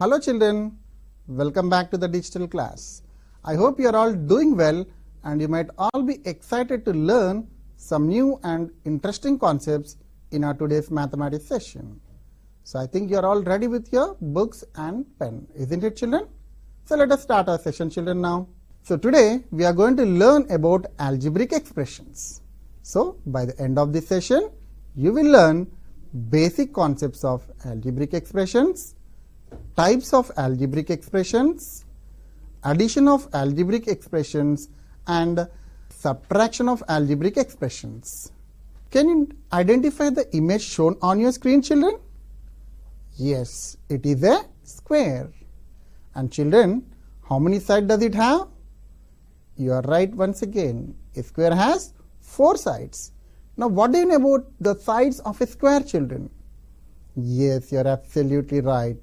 Hello children, welcome back to the digital class. I hope you are all doing well and you might all be excited to learn some new and interesting concepts in our today's mathematics session. So I think you are all ready with your books and pen, isn't it children? So let us start our session children now. So today we are going to learn about algebraic expressions. So by the end of this session you will learn basic concepts of algebraic expressions, types of algebraic expressions, addition of algebraic expressions and subtraction of algebraic expressions. Can you identify the image shown on your screen children? Yes, it is a square. And children, how many sides does it have? You are right once again. A square has 4 sides. Now what do you know about the sides of a square children? Yes, you are absolutely right.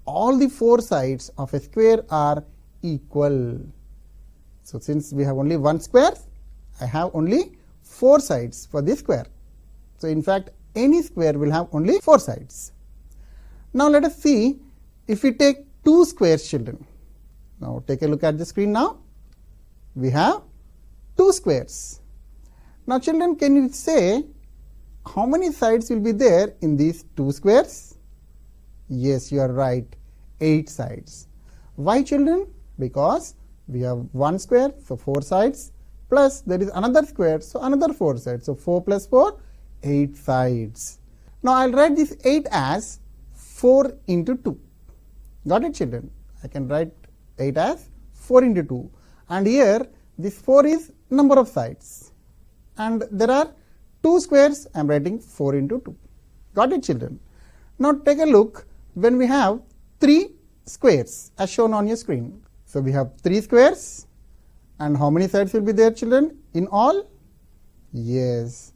All the 4 sides of a square are equal. So since we have only one square, I have only 4 sides for this square. So in fact any square will have only 4 sides. Now let us see if we take 2 squares children. Now take a look at the screen now. We have 2 squares. Now children, can you say how many sides will be there in these 2 squares? Yes, you are right, 8 sides. Why children? Because we have one square, so 4 sides, plus there is another square, so another 4 sides. So 4 plus 4, 8 sides. Now I will write this 8 as 4 into 2. Got it children? I can write 8 as 4 into 2. And here this 4 is number of sides. And there are 2 squares, I am writing 4 into 2. Got it children? Now take a look when we have 3 squares as shown on your screen. So we have 3 squares and how many sides will be there children in all? Yes,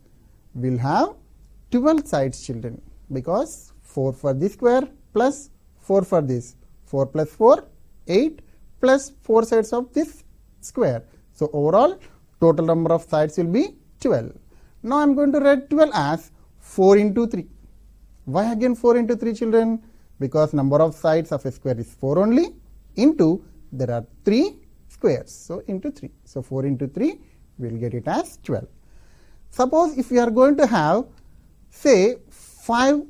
we will have 12 sides children, because 4 for this square plus 4 for this. 4 plus 4, 8 plus 4 sides of this square. So overall total number of sides will be 12. Now I am going to write 12 as 4 into 3. Why again 4 into 3 children? Because number of sides of a square is 4 only, into there are 3 squares, so into 3. So 4 into 3 we will get it as 12. Suppose if we are going to have say 5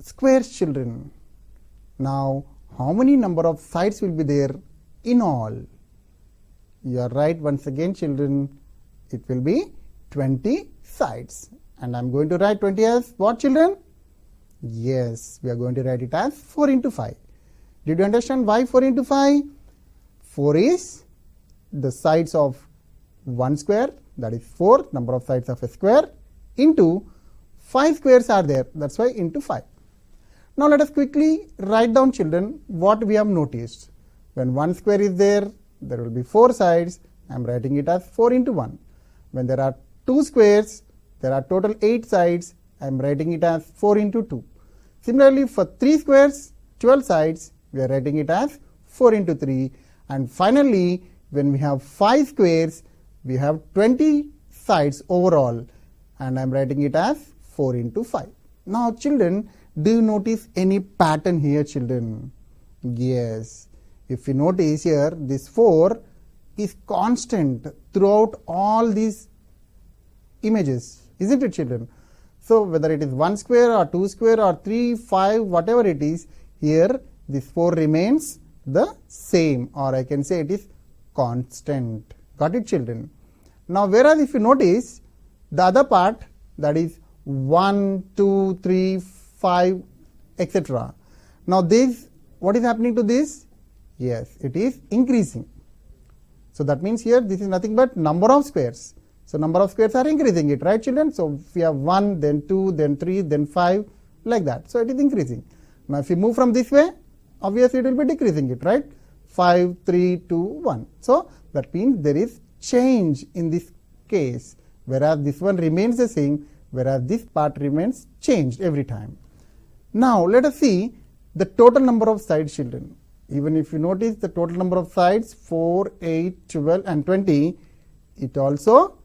squares children, now how many number of sides will be there in all? You are right once again children, it will be 20 sides. And I am going to write 20 as what children? Yes, we are going to write it as 4 into 5. Did you understand why 4 into 5? 4 is the sides of one square, that is 4, number of sides of a square, into 5 squares are there, that is why into 5. Now let us quickly write down children what we have noticed. When one square is there, there will be 4 sides, I am writing it as 4 into 1. When there are 2 squares, there are total 8 sides, I am writing it as 4 into 2. Similarly for 3 squares, 12 sides, we are writing it as 4 into 3. And finally when we have 5 squares, we have 20 sides overall, and I am writing it as 4 into 5. Now children, do you notice any pattern here children? Yes, if you notice here, this 4 is constant throughout all these images, isn't it children? So whether it is 1 square or 2 square or 3, 5, whatever it is, here this 4 remains the same, or I can say it is constant. Got it children? Now whereas if you notice the other part, that is 1, 2, 3, 5, etc. Now this, what is happening to this? Yes, it is increasing. So that means here this is nothing but number of squares. So number of squares are increasing it, right children? So if we have 1, then 2, then 3, then 5, like that. So it is increasing. Now if we move from this way, obviously it will be decreasing it, right? 5, 3, 2, 1. So that means there is change in this case, whereas this one remains the same, whereas this part remains changed every time. Now let us see the total number of sides children. Even if you notice the total number of sides 4, 8, 12 and 20, it also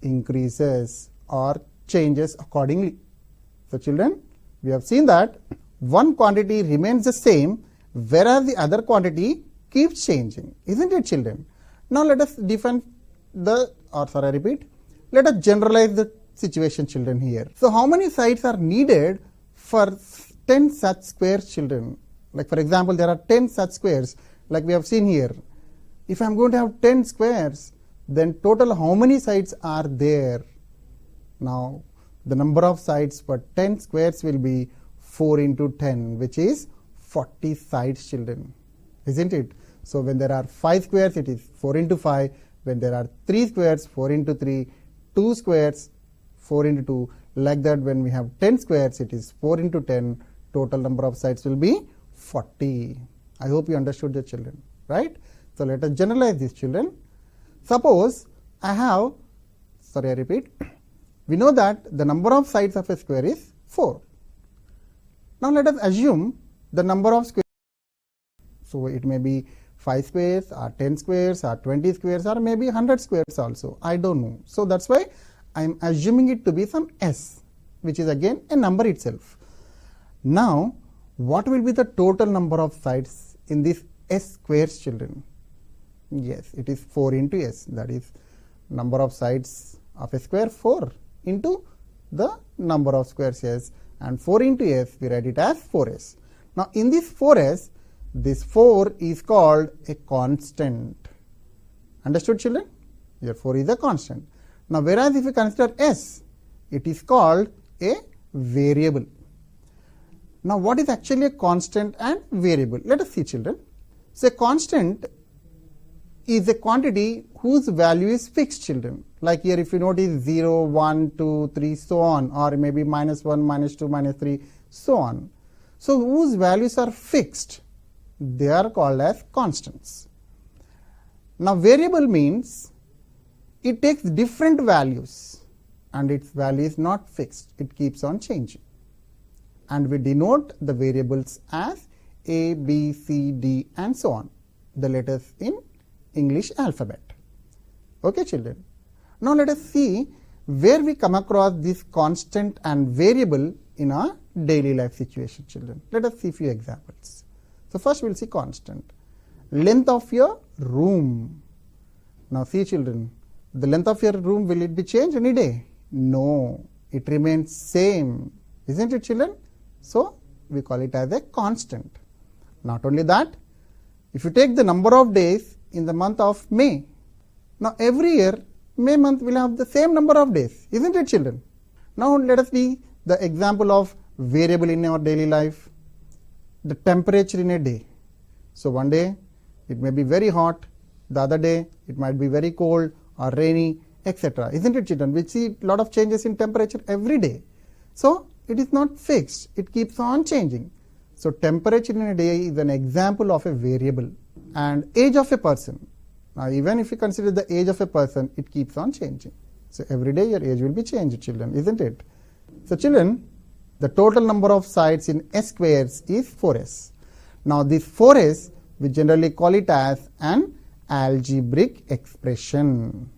increases or changes accordingly. So children, we have seen that one quantity remains the same whereas the other quantity keeps changing, isn't it, children? Now let us define let us generalize the situation, children, here. So how many sides are needed for 10 such squares, children? Like for example, there are 10 such squares like we have seen here. If I am going to have 10 squares, then total how many sides are there? Now the number of sides for 10 squares will be 4 into 10, which is 40 sides, children, isn't it? So when there are 5 squares, it is 4 into 5. When there are 3 squares, 4 into 3. 2 squares, 4 into 2. Like that, when we have 10 squares, it is 4 into 10. Total number of sides will be 40. I hope you understood the children, right? So let us generalize this, children. Suppose I have, we know that the number of sides of a square is 4. Now let us assume the number of squares. So it may be 5 squares or 10 squares or 20 squares or maybe 100 squares also. I don't know. So that's why I am assuming it to be some s, which is again a number itself. Now what will be the total number of sides in this s squares, children? Yes, it is 4 into s. That is number of sides of a square 4 into the number of squares s, and 4 into s we write it as 4s. Now in this 4s, this 4 is called a constant. Understood, children? Here 4 is a constant. Now whereas if you consider s, it is called a variable. Now what is actually a constant and variable? Let us see, children. So a constant is a quantity whose value is fixed, children. Like here if you notice 0, 1, 2, 3, so on, or maybe minus 1, minus 2, minus 3, so on. So whose values are fixed, they are called as constants. Now variable means it takes different values and its value is not fixed, it keeps on changing. And we denote the variables as A, B, C, D and so on, the letters in English alphabet. Okay, children. Now let us see where we come across this constant and variable in our daily life situation, children. Let us see a few examples. So first we will see constant. Length of your room. Now see, children, the length of your room, will it be changed any day? No, it remains same, isn't it, children? So we call it as a constant. Not only that, if you take the number of days in the month of May, now every year May month will have the same number of days, isn't it, children? Now let us see the example of variable in our daily life. The temperature in a day. So one day it may be very hot, the other day it might be very cold or rainy, etc. Isn't it, children? We see a lot of changes in temperature every day. So it is not fixed, it keeps on changing. So temperature in a day is an example of a variable. And age of a person. Now even if you consider the age of a person, it keeps on changing. So every day your age will be changed, children, isn't it? So children, the total number of sides in s squares is 4s. Now this 4s, we generally call it as an algebraic expression.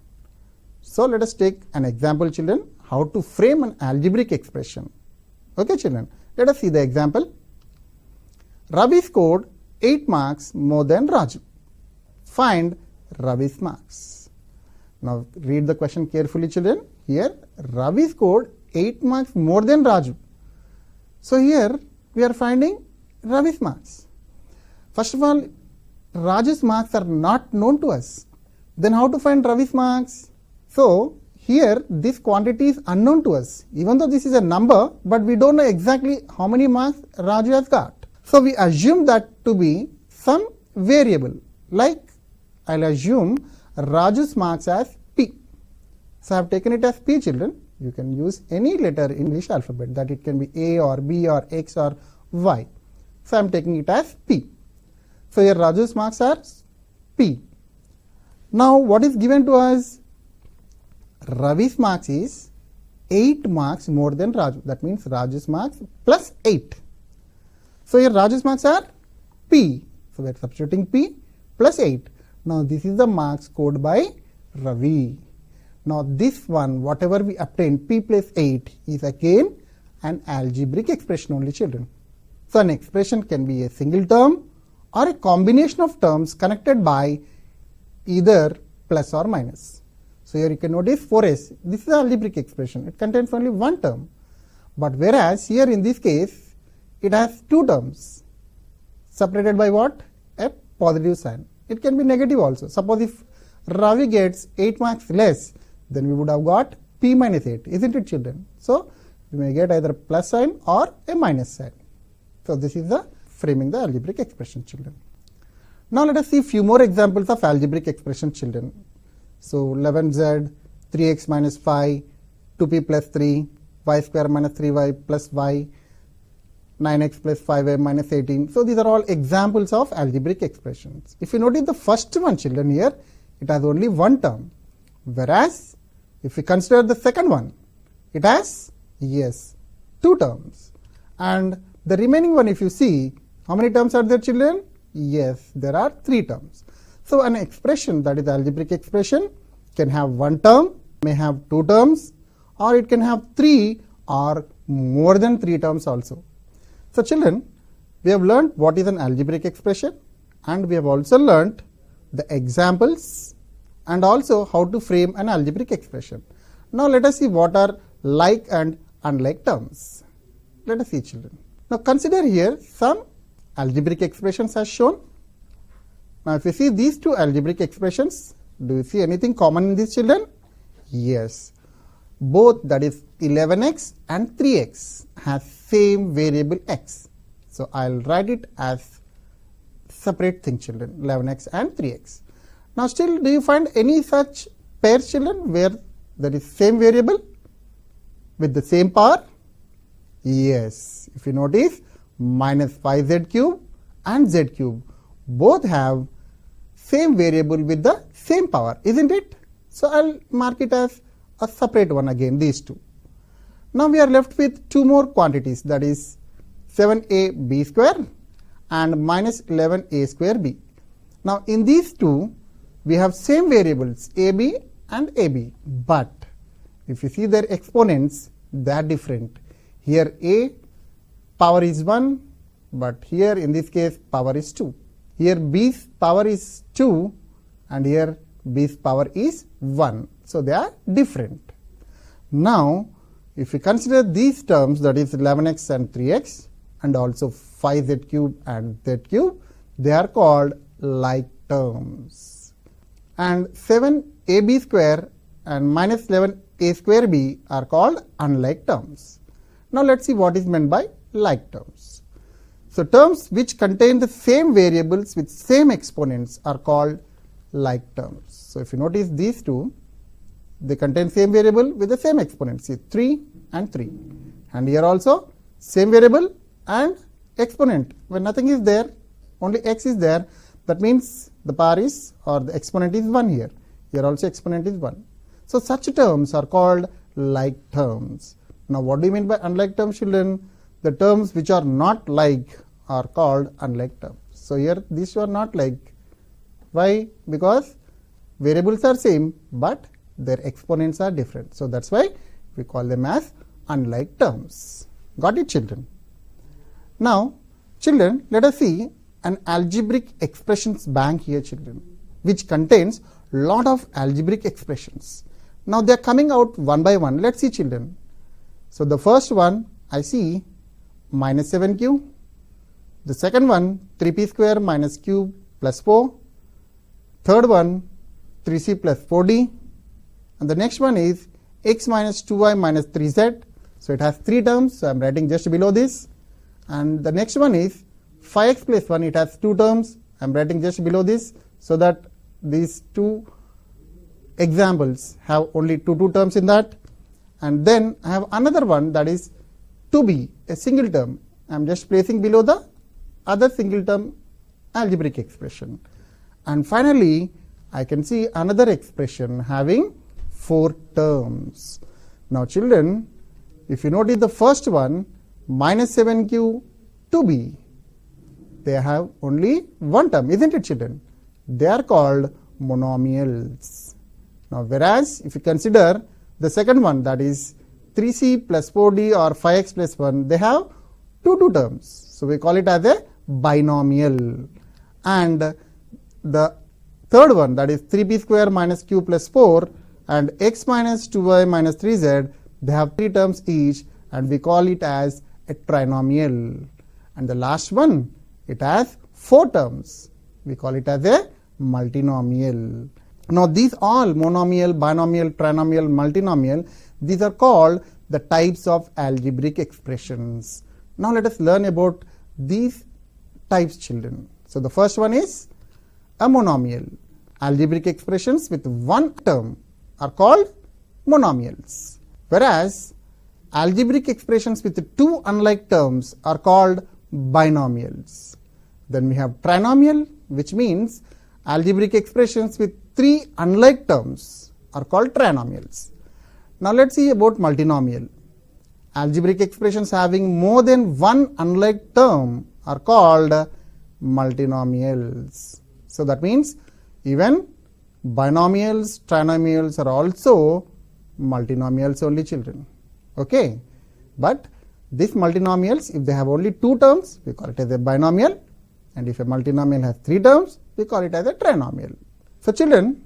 So let us take an example, children, how to frame an algebraic expression. Okay, children, let us see the example. Ravi scored 8 marks more than Raju. Find Ravi's marks. Now read the question carefully, children. Here Ravi scored 8 marks more than Raju. So here we are finding Ravi's marks. First of all, Raju's marks are not known to us. Then how to find Ravi's marks? So here this quantity is unknown to us. Even though this is a number, but we don't know exactly how many marks Raju has got. So we assume that to be some variable. Like I'll assume Raju's marks as P. So I have taken it as P, children. You can use any letter in English alphabet, that it can be A or B or X or Y. So I am taking it as P. So here Raju's marks are P. Now what is given to us? Ravi's marks is 8 marks more than Raju. That means Raju's marks plus 8. So here Raju's marks are P. So we are substituting P plus 8. Now this is the marks scored by Ravi. Now this one, whatever we obtain, P plus 8, is again an algebraic expression only, children. So an expression can be a single term or a combination of terms connected by either plus or minus. So here you can notice 4s, this is an algebraic expression, it contains only one term, but whereas here in this case it has two terms separated by what? A positive sign. It can be negative also. Suppose if Ravi gets 8 marks less, then we would have got p minus 8, isn't it children? So we may get either a plus sign or a minus sign. So this is the framing the algebraic expression, children. Now let us see few more examples of algebraic expression, children. So 11z, 3x minus 5, 2p plus 3, y square minus 3y plus y, 9x plus 5y minus 18. So these are all examples of algebraic expressions. If you notice the first one, children, here it has only one term, whereas if we consider the second one, it has, yes, two terms. And the remaining one, if you see, how many terms are there, children? Yes, there are three terms. So an expression that is algebraic expression can have one term, may have two terms, or it can have three or more than three terms also. So children, we have learned what is an algebraic expression, and we have also learned the examples and also how to frame an algebraic expression. Now let us see what are like and unlike terms. Let us see, children. Now consider here some algebraic expressions as shown. Now if you see these two algebraic expressions, do you see anything common in these, children? Yes. Both, that is 11x and 3x, has same variable x. So I'll write it as separate thing, children, 11x and 3x. Now still, do you find any such pairs, children, where there is same variable with the same power? Yes. If you notice, minus 5z cube and z cube both have same variable with the same power, isn't it? So I'll mark it as a separate one again, these two. Now we are left with two more quantities, that is 7ab square and minus 11a square b. Now in these two we have same variables ab and ab, but if you see their exponents, they are different. Here a power is 1, but here in this case power is 2. Here b's power is 2 and here b's power is 1. So they are different. Now if we consider these terms, that is 11x and 3x and also 5z cube and z cube, they are called like terms. And 7ab square and minus 11a square b are called unlike terms. Now let's see what is meant by like terms. So terms which contain the same variables with same exponents are called like terms. So if you notice these two, they contain same variable with the same exponents, see 3 and 3. And here also same variable and exponent. When nothing is there, only x is there, that means the power is or the exponent is 1 here. Here also exponent is 1. So such terms are called like terms. Now what do you mean by unlike terms, children? The terms which are not like are called unlike terms. So here these two are not like. Why? Because variables are same but their exponents are different. So that's why we call them as unlike terms. Got it, children? Now children, let us see an algebraic expressions bank here, children, which contains lot of algebraic expressions. Now they are coming out one by one. Let's see, children. So the first one I see minus 7q. The second one 3p square minus q plus 4. Third one 3c plus 4d. And the next one is x minus 2y minus 3z. So it has three terms. So I am writing just below this. And the next one is 5x plus 1. It has two terms. I am writing just below this, so that these two examples have only two terms in that. And then I have another one, that is 2b, a single term. I am just placing below the other single term algebraic expression. And finally I can see another expression having 4 terms. Now children, if you notice the first one, minus 7q 2b, they have only one term, isn't it, children? They are called monomials. Now whereas if you consider the second one, that is 3c plus 4d or 5x plus 1, they have two terms. So we call it as a binomial. and the third one, that is 3b square minus q plus 4 and x minus 2y minus 3z, they have 3 terms each and we call it as a trinomial. And the last one, it has 4 terms. We call it as a multinomial. Now these all monomial, binomial, trinomial, multinomial, these are called the types of algebraic expressions. Now let us learn about these types, children. So the first one is a monomial. Algebraic expressions with one term are called monomials, whereas algebraic expressions with 2 unlike terms are called binomials. Then we have trinomial, which means algebraic expressions with 3 unlike terms are called trinomials. Now let's see about multinomial. Algebraic expressions having more than one unlike term are called multinomials. So that means even binomials, trinomials are also multinomials only, children. Okay, but these multinomials, if they have only 2 terms, we call it as a binomial, and if a multinomial has 3 terms, we call it as a trinomial. So children,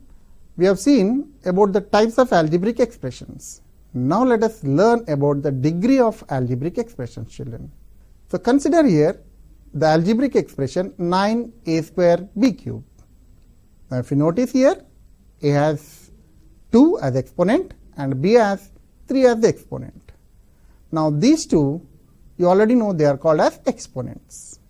we have seen about the types of algebraic expressions. Now let us learn about the degree of algebraic expressions, children. So consider here the algebraic expression 9a square b cube. Now if you notice here, a has 2 as exponent and b has 3 as the exponent. Now these two, you already know they are called as exponents.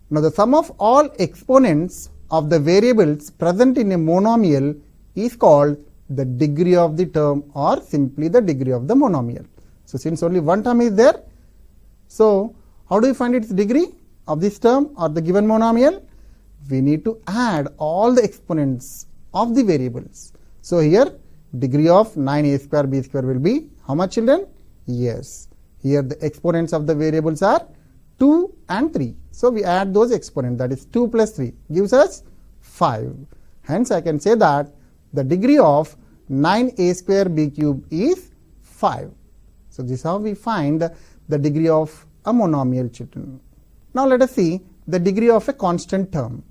Now the sum of all exponents of the variables present in a monomial is called the degree of the term, or simply the degree of the monomial. So since only one term is there, so how do you find its degree of this term or the given monomial? We need to add all the exponents of the variables. So here degree of 9a square b square will be how much, children? Yes, here the exponents of the variables are 2 and 3. So we add those exponents, that is 2 plus 3 gives us 5. Hence I can say that the degree of 9a square b cube is 5. So this is how we find the degree of a monomial, children. Now let us see the degree of a constant term.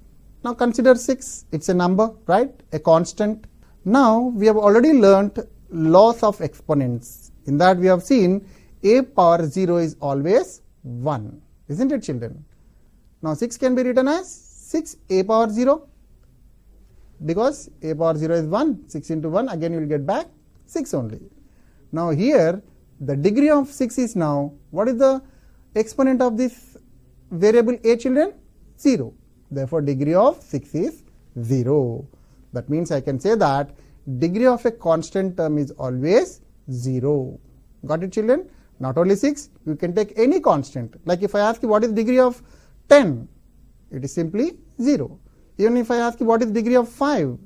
Now consider 6, it's a number, right? A constant. Now we have already learnt laws of exponents. In that we have seen a power 0 is always 1, isn't it, children? Now 6 can be written as 6a power 0, because a power 0 is 1, 6 into 1, again you will get back 6 only. Now here the degree of 6 is now, what is the exponent of this variable a, children? 0. Therefore degree of 6 is 0. That means I can say that degree of a constant term is always 0. Got it, children? Not only 6, you can take any constant. Like if I ask you what is degree of 10, it is simply 0. Even if I ask you what is degree of 5,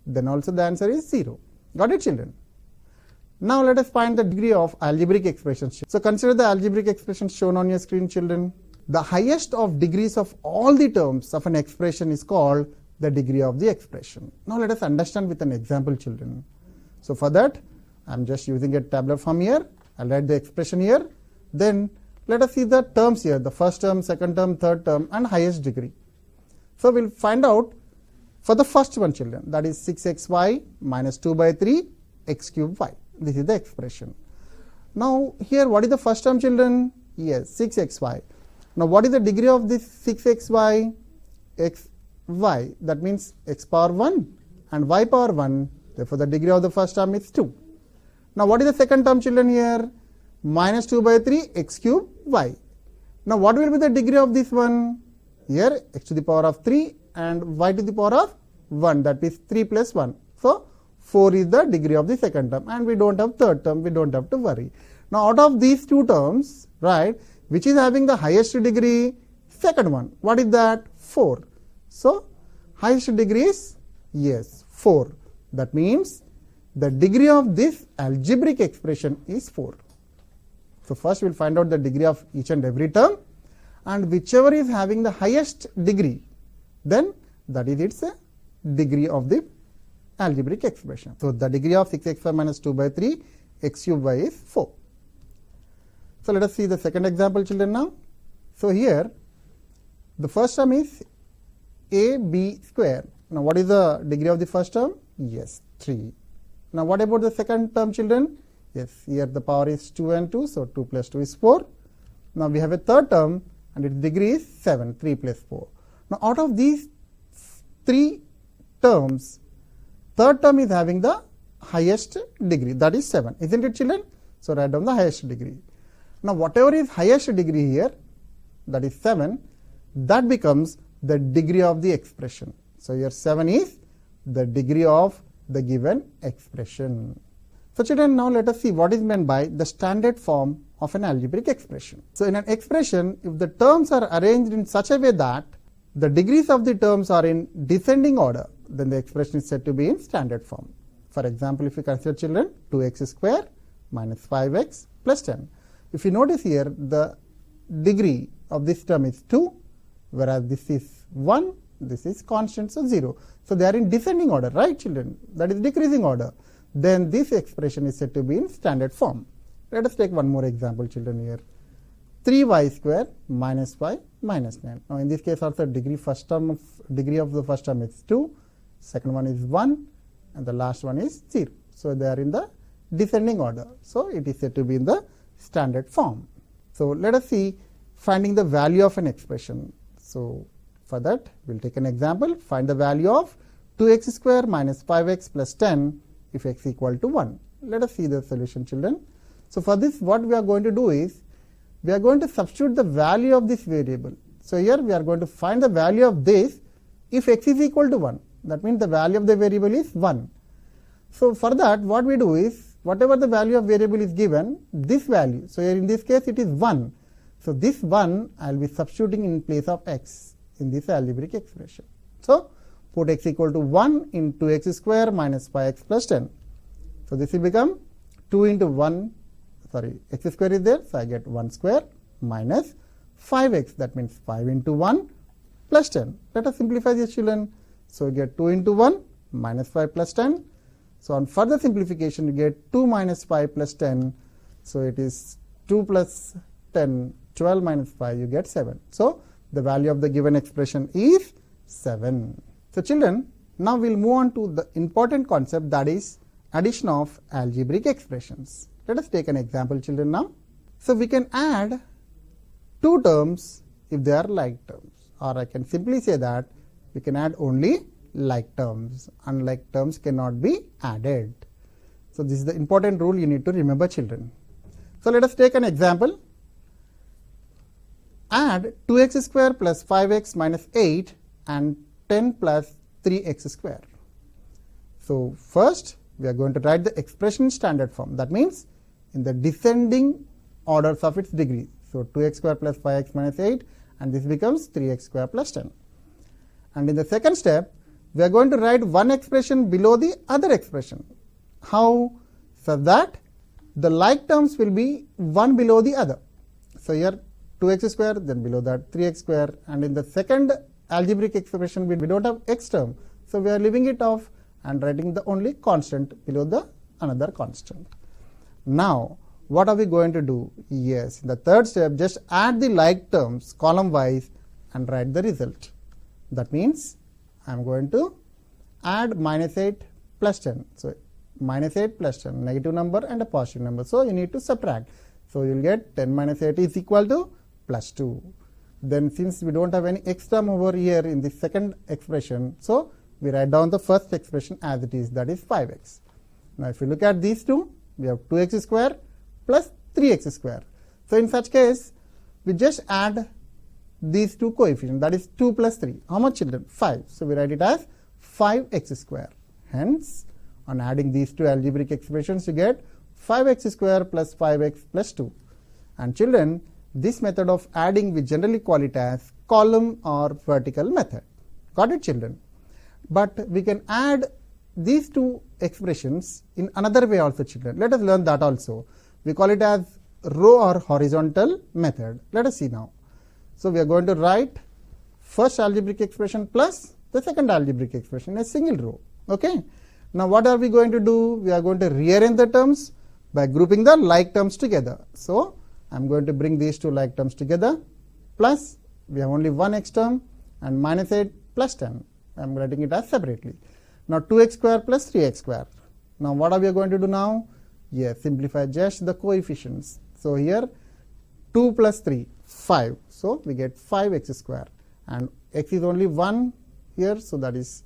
then also the answer is 0. Got it, children? Now let us find the degree of algebraic expressions. So consider the algebraic expressions shown on your screen, children. The highest of degrees of all the terms of an expression is called the degree of the expression. Now let us understand with an example, children. So for that, I am just using a tabular form here. I will write the expression here. Then let us see the terms here, the first term, second term, third term, and highest degree. So we will find out for the first one, children, that is 6xy minus 2 by 3 x cube y. This is the expression. Now here what is the first term, children? Yes, 6xy. Now what is the degree of this 6xy? xy, that means x power 1 and y power 1. Therefore the degree of the first term is 2. Now what is the second term, children, here? Minus 2 by 3 x cube y. Now what will be the degree of this one? Here x to the power of 3 and y to the power of 1, that is 3 plus 1. So 4 is the degree of the second term, and we don't have third term, we don't have to worry. Now out of these two terms, right, which is having the highest degree? Second one. What is that? 4. So highest degree is, yes, 4. That means the degree of this algebraic expression is 4. So first we will find out the degree of each and every term, and whichever is having the highest degree, then that is its degree of the algebraic expression. So the degree of 6xy minus 2 by 3 x cube y is 4. So let us see the second example, children, now. So here the first term is AB square. Now what is the degree of the first term? Yes, 3. Now what about the second term, children? Yes, here the power is 2 and 2, so 2 plus 2 is 4. Now we have a third term and its degree is 7, 3 plus 4. Now out of these 3 terms, third term is having the highest degree, that is 7, isn't it, children? So write down the highest degree. Now whatever is highest degree here, that is 7, that becomes the degree of the expression. So here 7 is the degree of the given expression. So children, now let us see what is meant by the standard form of an algebraic expression. So in an expression, if the terms are arranged in such a way that the degrees of the terms are in descending order, then the expression is said to be in standard form. For example, if you consider, children, 2x square minus 5x plus 10. If you notice here, the degree of this term is 2, whereas this is 1, this is constant, so 0. So they are in descending order, right, children? That is decreasing order. Then this expression is said to be in standard form. Let us take one more example, children, here. 3y square minus y minus 9. Now in this case also degree of the first term is 2, second one is 1, and the last one is 0. So they are in the descending order. So it is said to be in the standard form. So let us see finding the value of an expression. So for that we will take an example. Find the value of 2x square minus 5x plus 10 if x equal to 1. Let us see the solution, children. So for this, what we are going to do is, we are going to substitute the value of this variable. So here we are going to find the value of this if x is equal to 1. That means the value of the variable is 1. So for that, what we do is, whatever the value of variable is given, this value, so here in this case it is 1. So this 1 I will be substituting in place of x in this algebraic expression. So put x equal to 1 in 2x square minus 5x plus 10. So this will become 2 into 1, sorry, x square is there, so I get 1 square minus 5x, that means 5 into 1 plus 10. Let us simplify this, children. So we get 2 into 1 minus 5 plus 10. So on further simplification you get 2 minus 5 plus 10. So it is 2 plus 10, 12 minus 5, you get 7. So the value of the given expression is 7. So children, now we will move on to the important concept, that is addition of algebraic expressions. Let us take an example, children, now. So we can add two terms if they are like terms, or I can simply say that we can add only like terms. Unlike terms cannot be added. So this is the important rule you need to remember, children. So let us take an example. Add 2x square plus 5x minus 8 and 10 plus 3x square. So first we are going to write the expression in standard form. That means in the descending orders of its degree. So 2x square plus 5x minus 8, and this becomes 3x square plus 10. And in the second step, we are going to write one expression below the other expression. How? So that the like terms will be one below the other. So here 2x square, then below that 3x square, and in the second algebraic expression we don't have x term. So we are leaving it off and writing the only constant below the another constant. Now what are we going to do? Yes, in the third step, just add the like terms column wise and write the result. That means I am going to add minus 8 plus 10. So minus 8 plus 10, negative number and a positive number. So you need to subtract. So you will get 10 minus 8 is equal to plus 2. Then since we don't have any x term over here in the second expression, so we write down the first expression as it is, that is 5x. Now if you look at these two, we have 2x square plus 3x square. So in such case, we just add these two coefficients, that is 2 plus 3. How much, children? 5. So we write it as 5x square. Hence, on adding these two algebraic expressions, you get 5x square plus 5x plus 2. And children, this method of adding we generally call it as column or vertical method. Got it, children? But we can add these two expressions in another way also, children. Let us learn that also. We call it as row or horizontal method. Let us see now. So we are going to write first algebraic expression plus the second algebraic expression in a single row. Okay. Now what are we going to do? We are going to rearrange the terms by grouping the like terms together. So I am going to bring these two like terms together, plus we have only one x term and minus 8 plus 10. I am writing it as separately. Now 2x square plus 3x square. Now what are we going to do now? Yes, simplify just the coefficients. So here 2 plus 3, 5. So we get 5x square, and x is only 1 here, so that is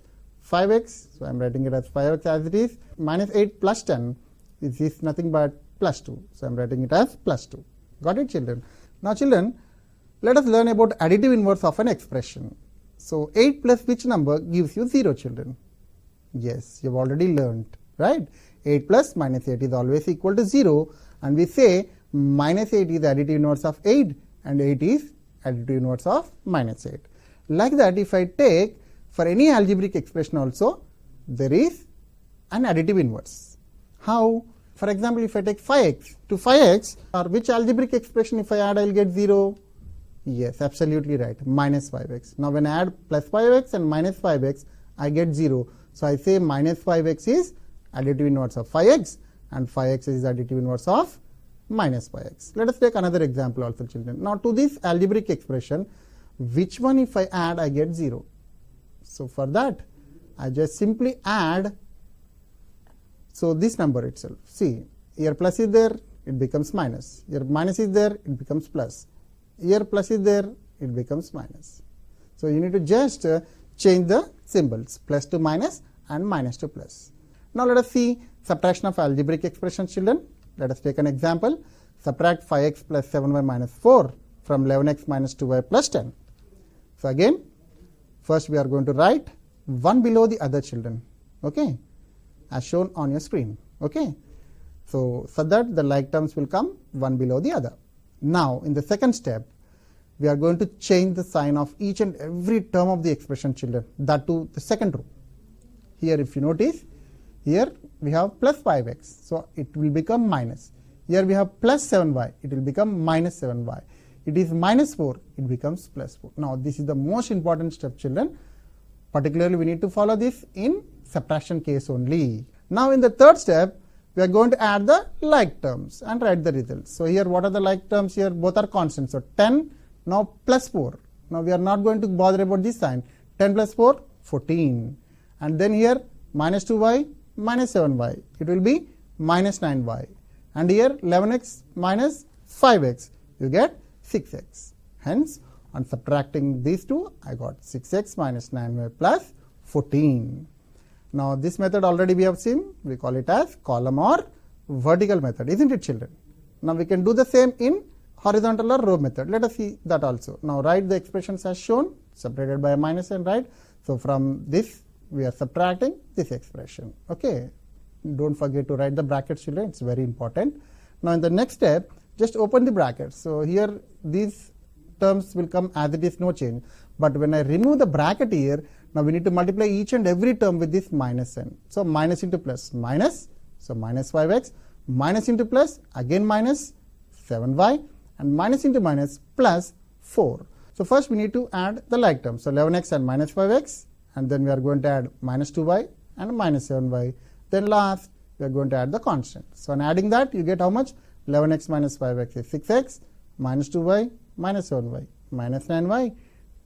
5x. So I am writing it as 5x as it is. Minus 8 plus 10 is nothing but plus 2. So I am writing it as plus 2. Got it, children? Now children, let us learn about additive inverse of an expression. So 8 plus which number gives you 0, children? Yes, you have already learnt, right? 8 plus minus 8 is always equal to 0, and we say minus 8 is additive inverse of 8 and 8 is additive inverse of minus 8. Like that, if I take for any algebraic expression also, there is an additive inverse. How? For example, if I take 5x to 5x, or which algebraic expression if I add, I will get 0? Yes, absolutely right, minus 5x. Now when I add plus 5x and minus 5x, I get 0. So I say minus 5x is additive inverse of 5x and 5x is additive inverse of minus 5x. Let us take another example also, children. Now to this algebraic expression, which one if I add, I get 0. So for that, I just simply add, so this number itself. See, here plus is there, it becomes minus. Here minus is there, it becomes plus. Here plus is there, it becomes minus. So you need to just change the symbols, plus to minus and minus to plus. Now let us see subtraction of algebraic expressions, children. Let us take an example. Subtract 5x plus 7y minus 4 from 11x minus 2y plus 10. So again, first we are going to write one below the other, children, okay, as shown on your screen. Okay, so that the like terms will come one below the other. Now in the second step, we are going to change the sign of each and every term of the expression, children, that to the second row. Here if you notice, here we have plus 5x, so it will become minus. Here we have plus 7y, it will become minus 7y. It is minus 4, it becomes plus 4. Now this is the most important step, children. Particularly we need to follow this in subtraction case only. Now in the third step, we are going to add the like terms and write the results. So here what are the like terms? Here both are constants. So 10 now plus 4. Now we are not going to bother about this sign. 10 plus 4, 14. And then here minus 2y minus 7y. It will be minus 9y. And here 11x minus 5x. You get 6x. Hence, on subtracting these two, I got 6x minus 9y plus 14. Now this method already we have seen. We call it as column or vertical method, isn't it, children? Now we can do the same in horizontal or row method. Let us see that also. Now write the expressions as shown, separated by a minus and right. So from this we are subtracting this expression. Okay, don't forget to write the brackets, children. It's very important. Now in the next step, just open the brackets. So here these terms will come as it is, no change. But when I remove the bracket here, now we need to multiply each and every term with this minus n. So minus into plus minus, so minus 5x, minus into plus, again minus 7y, and minus into minus plus 4. So first we need to add the like terms. So 11x and minus 5x, and then we are going to add minus 2y and minus 7y. Then last we are going to add the constant. So on adding that, you get how much? 11x minus 5x is 6x, minus 2y minus 7y minus 9y,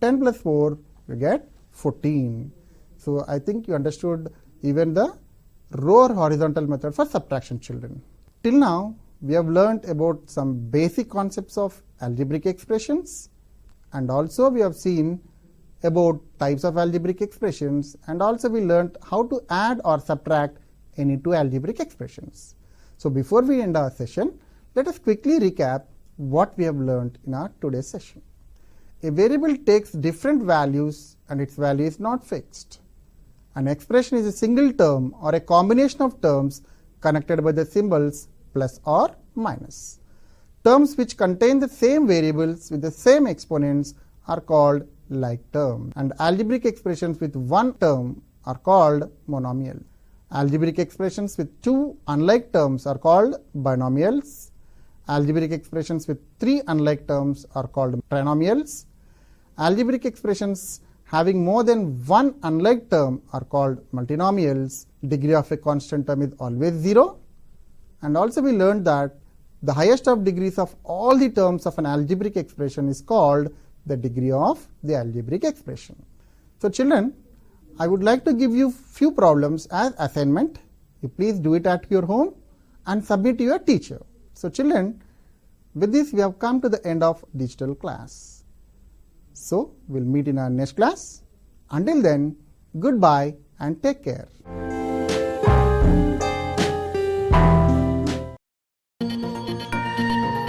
10 plus 4, you get 14. So I think you understood even the row or horizontal method for subtraction, children. Till now we have learnt about some basic concepts of algebraic expressions, and also we have seen about types of algebraic expressions, and also we learnt how to add or subtract any two algebraic expressions. So before we end our session, let us quickly recap what we have learnt in our today's session. A variable takes different values and its value is not fixed. An expression is a single term or a combination of terms connected by the symbols plus or minus. Terms which contain the same variables with the same exponents are called like terms, and algebraic expressions with one term are called monomials. Algebraic expressions with two unlike terms are called binomials. Algebraic expressions with three unlike terms are called trinomials. Algebraic expressions having more than one unlike term are called multinomials. Degree of a constant term is always 0. And also we learned that the highest of degrees of all the terms of an algebraic expression is called the degree of the algebraic expression. So children, I would like to give you few problems as assignment. You please do it at your home and submit to your teacher. So children, with this we have come to the end of digital class. So we'll meet in our next class. Until then, goodbye and take care.